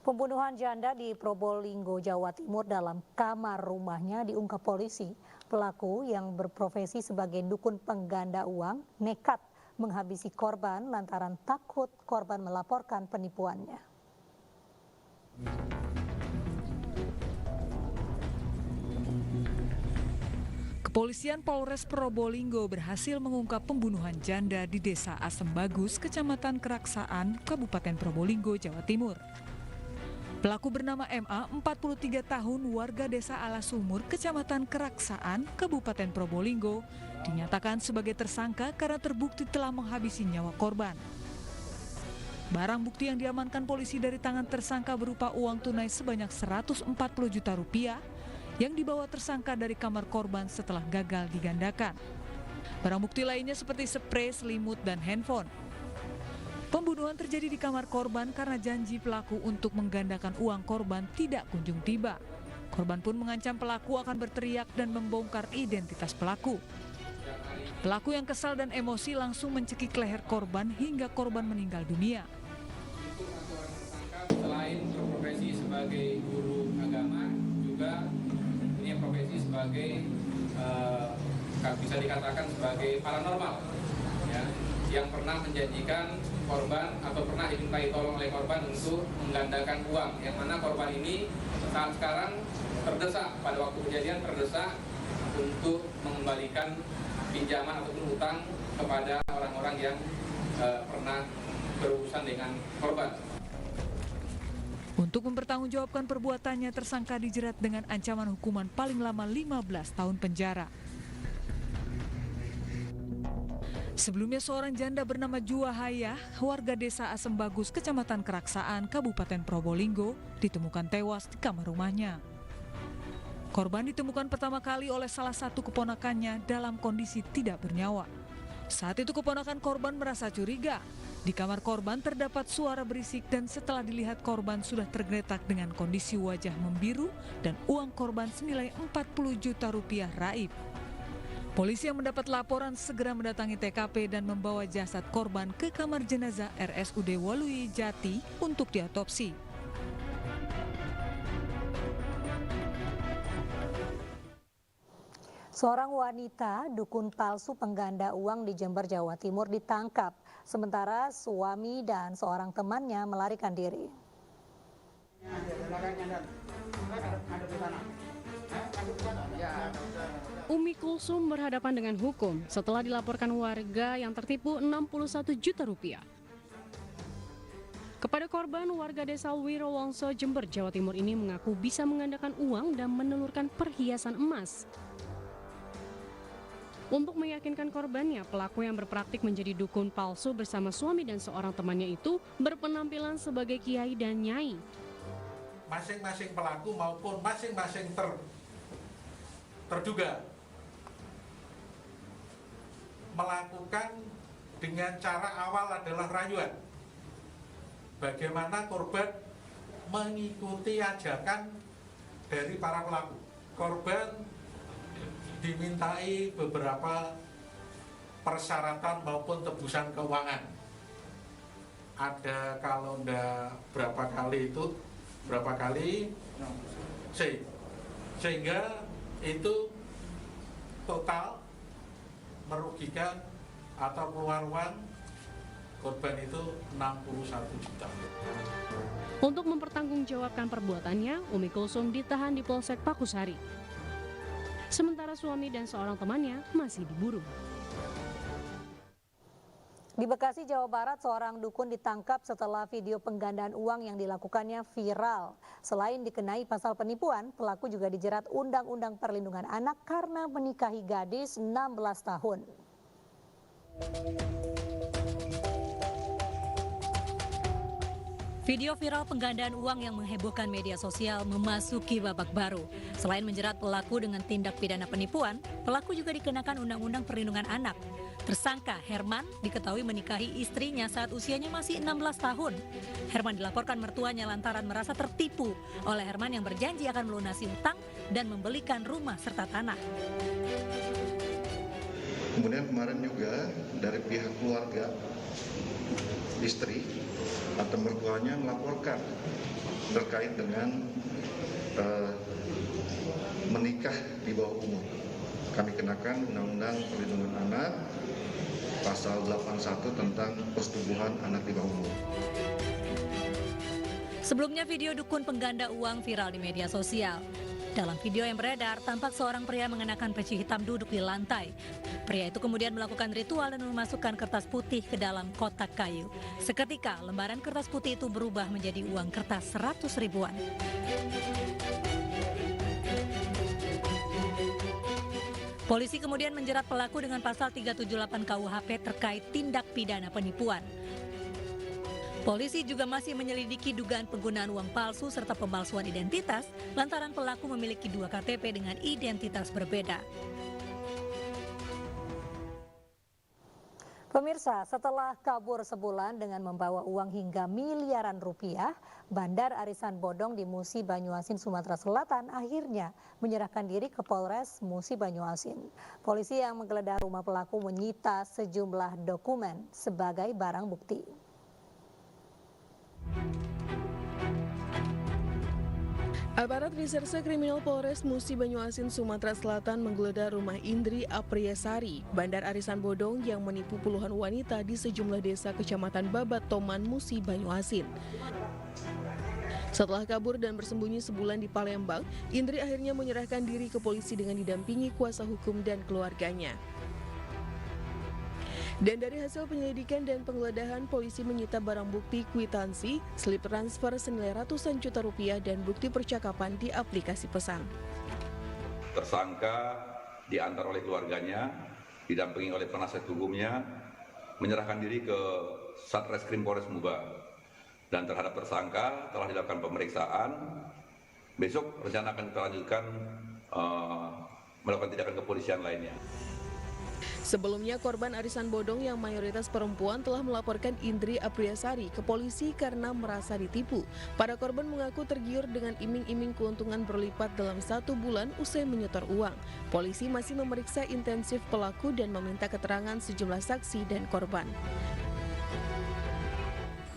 Pembunuhan janda di Probolinggo, Jawa Timur dalam kamar rumahnya diungkap polisi. Pelaku yang berprofesi sebagai dukun pengganda uang nekat menghabisi korban lantaran takut korban melaporkan penipuannya. Kepolisian Polres Probolinggo berhasil mengungkap pembunuhan janda di Desa Asem Bagus, Kecamatan Keraksaan, Kabupaten Probolinggo, Jawa Timur. Pelaku bernama MA, 43 tahun, warga Desa Alasumur, Kecamatan Keraksaan, Kabupaten Probolinggo, dinyatakan sebagai tersangka karena terbukti telah menghabisi nyawa korban. Barang bukti yang diamankan polisi dari tangan tersangka berupa uang tunai sebanyak 140 juta rupiah yang dibawa tersangka dari kamar korban setelah gagal digandakan. Barang bukti lainnya seperti spray, selimut, dan handphone. Pembunuhan terjadi di kamar korban karena janji pelaku untuk menggandakan uang korban tidak kunjung tiba. Korban pun mengancam pelaku akan berteriak dan membongkar identitas pelaku. Pelaku yang kesal dan emosi langsung mencekik leher korban hingga korban meninggal dunia. Selain berprofesi sebagai guru agama, juga ini profesi sebagai bisa dikatakan sebagai paranormal, ya, yang pernah menjanjikan korban atau pernah dimintai tolong oleh korban untuk menggandakan uang, yang mana korban ini saat sekarang terdesak, pada waktu kejadian terdesak untuk mengembalikan pinjaman ataupun utang kepada orang-orang yang pernah berurusan dengan korban. Untuk mempertanggungjawabkan perbuatannya, tersangka dijerat dengan ancaman hukuman paling lama 15 tahun penjara. Sebelumnya seorang janda bernama Juwahaya, warga Desa Asem Bagus, Kecamatan Keraksaan, Kabupaten Probolinggo, ditemukan tewas di kamar rumahnya. Korban ditemukan pertama kali oleh salah satu keponakannya dalam kondisi tidak bernyawa. Saat itu keponakan korban merasa curiga. Di kamar korban terdapat suara berisik dan setelah dilihat korban sudah tergeletak dengan kondisi wajah membiru dan uang korban senilai 40 juta rupiah raib. Polisi yang mendapat laporan segera mendatangi TKP dan membawa jasad korban ke kamar jenazah RSUD Waluyi Jati untuk diotopsi. Seorang wanita dukun palsu pengganda uang di Jember, Jawa Timur ditangkap, sementara suami dan seorang temannya melarikan diri. Umi Kulsum berhadapan dengan hukum setelah dilaporkan warga yang tertipu 61 juta rupiah. Kepada korban, warga desa Wirowongso, Jember, Jawa Timur ini mengaku bisa menggandakan uang dan menelurkan perhiasan emas. Untuk meyakinkan korbannya, pelaku yang berpraktik menjadi dukun palsu bersama suami dan seorang temannya itu berpenampilan sebagai kiai dan nyai. Masing-masing pelaku maupun masing-masing terduga melakukan dengan cara awal adalah rayuan. Bagaimana korban mengikuti ajakan dari para pelaku. Korban dimintai beberapa persyaratan maupun tebusan keuangan. Ada kalau ndak berapa kali sehingga itu total merugikan atau pengeluaran korban itu 61 juta. Untuk mempertanggungjawabkan perbuatannya, Umi Kulsum ditahan di Polsek Pakusari. Sementara suami dan seorang temannya masih diburu. Di Bekasi, Jawa Barat, seorang dukun ditangkap setelah video penggandaan uang yang dilakukannya viral. Selain dikenai pasal penipuan, pelaku juga dijerat Undang-Undang Perlindungan Anak karena menikahi gadis 16 tahun. Video viral penggandaan uang yang menghebohkan media sosial memasuki babak baru. Selain menjerat pelaku dengan tindak pidana penipuan, pelaku juga dikenakan Undang-Undang Perlindungan Anak. Tersangka Herman diketahui menikahi istrinya saat usianya masih 16 tahun. Herman dilaporkan mertuanya lantaran merasa tertipu oleh Herman yang berjanji akan melunasi utang dan membelikan rumah serta tanah. Kemudian kemarin juga dari pihak keluarga istri atau mertuanya melaporkan terkait dengan menikah di bawah umur. Kami kenakan Undang-Undang Perlindungan Anak pasal 81 tentang persetubuhan anak di bawah umur. Sebelumnya video dukun pengganda uang viral di media sosial. Dalam video yang beredar, tampak seorang pria mengenakan peci hitam duduk di lantai. Pria itu kemudian melakukan ritual dan memasukkan kertas putih ke dalam kotak kayu. Seketika, lembaran kertas putih itu berubah menjadi uang kertas 100 ribuan. Polisi kemudian menjerat pelaku dengan pasal 378 KUHP terkait tindak pidana penipuan. Polisi juga masih menyelidiki dugaan penggunaan uang palsu serta pemalsuan identitas lantaran pelaku memiliki 2 KTP dengan identitas berbeda. Pemirsa, setelah kabur sebulan dengan membawa uang hingga miliaran rupiah, Bandar Arisan Bodong di Musi Banyuasin, Sumatera Selatan akhirnya menyerahkan diri ke Polres Musi Banyuasin. Polisi yang menggeledah rumah pelaku menyita sejumlah dokumen sebagai barang bukti. Aparat Reserse Kriminal Polres Musi Banyuasin, Sumatera Selatan menggeledah rumah Indri Apriyasari, Bandar Arisan Bodong yang menipu puluhan wanita di sejumlah desa Kecamatan Babat Toman, Musi Banyuasin. Setelah kabur dan bersembunyi sebulan di Palembang, Indri akhirnya menyerahkan diri ke polisi dengan didampingi kuasa hukum dan keluarganya. Dan dari hasil penyelidikan dan penggeledahan, polisi menyita barang bukti kwitansi, slip transfer senilai ratusan juta rupiah dan bukti percakapan di aplikasi pesan. Tersangka diantar oleh keluarganya, didampingi oleh penasihat hukumnya, menyerahkan diri ke Satreskrim Polres Muba. Dan terhadap tersangka telah dilakukan pemeriksaan. Besok rencana akan kita lanjutkan melakukan tindakan kepolisian lainnya. Sebelumnya, korban arisan bodong yang mayoritas perempuan telah melaporkan Indri Apriyasari ke polisi karena merasa ditipu. Para korban mengaku tergiur dengan iming-iming keuntungan berlipat dalam 1 bulan usai menyetor uang. Polisi masih memeriksa intensif pelaku dan meminta keterangan sejumlah saksi dan korban.